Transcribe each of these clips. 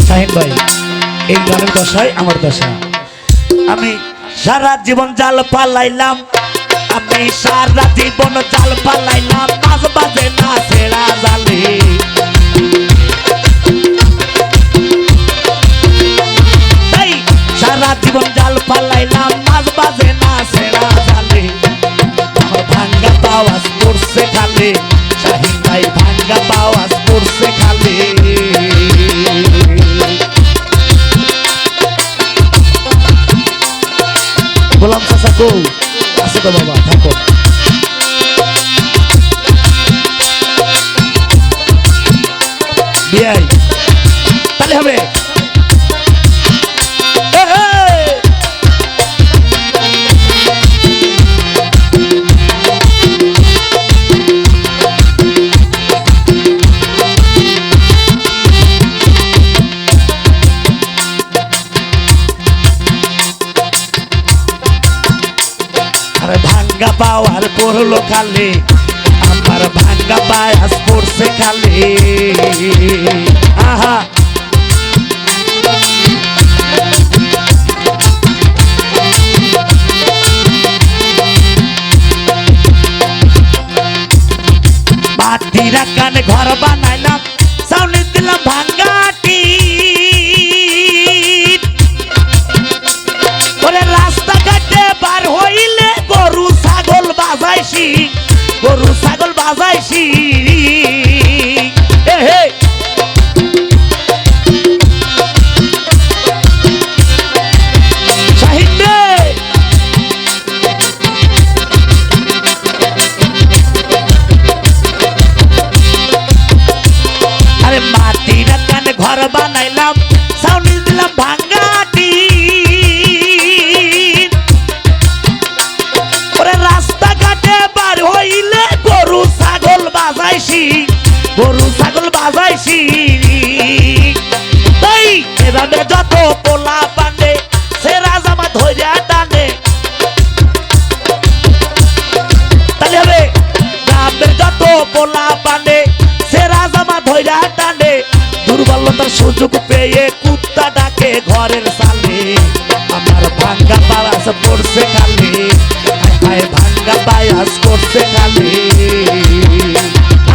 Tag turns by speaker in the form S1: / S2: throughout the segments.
S1: শাহিন ভাই এই গানের দশায় আমার দশা। আমি সারা জীবন জাল পালাইলাম, আমি সারা জীবন জাল পালাইলাম, মাছ বাজে না ছেড়া জালে। সারা জীবন জাল পালাইলাম, মাছ বাজে না ছেড়া জালে। আমার ভাঙ্গা পাওয়াজ পড়ছে খালে, শাহিন ভাই ভাঙ্গা পাওয়াজ পড়ছে খালে। গোলাম চাচা গো আছে তো বাবা, থাকো। বিয়াই তাহলে হবে। ভাঙ্গা পাওয়ার পড়লো খালে, আমার ভাঙ্গা পায়াস পড়ছে খালে। আহা মাটির কানে ঘর বানাইলাম, সামনে দিলাম ভাঙ্গাটি। ওরে রাস্তাঘাটে বার হইলে গরু ছাগল বাজাইছি, গরু ছাগল বাজাইছি। আরে মাটির কানে ঘর বানাইলাম, সাউনি দিলাম ভাঙ্গাটি। ওরে রাস্তাঘাটে বার হইলে গরু ছাগল বাজাইছি, গরু ছাগল বাজাইছি। তাই এভাবে যত পোলা পান্ডে সেরা জামা ধইরা টানে, তাহলে হবে গ্রামের যত পোলা পান্ডে সেরা জামা ধইরা টানে। দুর্বলতার সুযোগ পেয়ে কুত্তা ডাকে ঘরের সালে, আমার ভাঙ্গা পায়াস পড়ছে খালে, হায় ভাঙ্গা পায়াস পড়ছে খালে।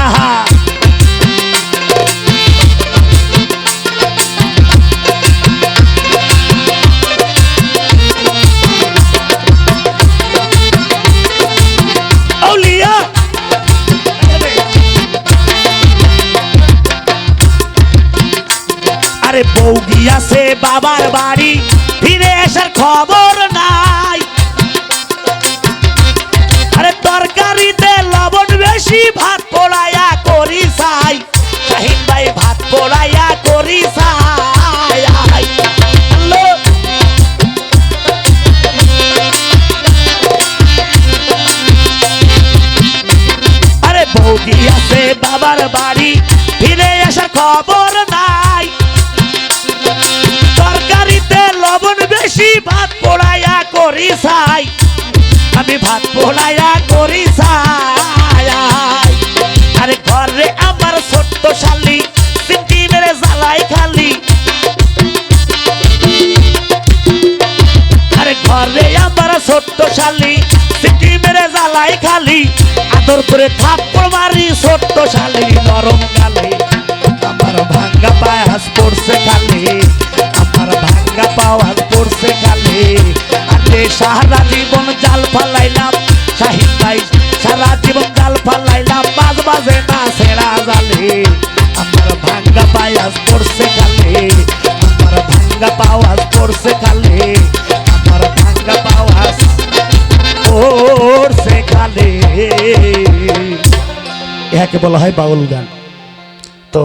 S1: আহা আউলিয়া আরে বউ গিয়াছে বাবার বাড়ি, ফিরে আসার খবর নাই। আরে তরকারিতে লবণ বেশি, ভাত পোড়াইয়া করি চাই, শাহিন ভাই ভাত পোড়াইয়া করি চাই। আরে বউ গিয়াছে বাবার বাড়ি, ফিরে আসার খবর নাই। তরকারিতে লবণ বেশি, ভাত পোড়াইয়া করি চাই, আমি ভাত পোড়াইয়া করি চাই। আরে ঘরে আমার ছোট্ট শালি, সিমটি মেরে জ্বালাই খালি। আরে ঘরে আমার ছোট্ট শালি, সিমটি মেরে জ্বালাই খালি। আদর করে থাপ্পড় মারি ছোট্ট শালি নরম গালে, আমার ভাঙ্গা পায়াস পড়ছে খালি, আমার ভাঙ্গা পাওয়াজ পড়ছে খালি। আরে সারা জীবন জাল ফালাইলাম, শাহিন ভাই সারা জীবন জাল ফালাইলাম, মাছ বাজে না ছেড়া জালে। আমার ভাঙ্গা পায়াস পড়ছে খালি, আমার ভাঙ্গা পাওয়াজ পড়ছে খালি, আমার ভাঙ্গা পাওয়াজ পড়ছে খালি। একে বলা হয় বাউল গান।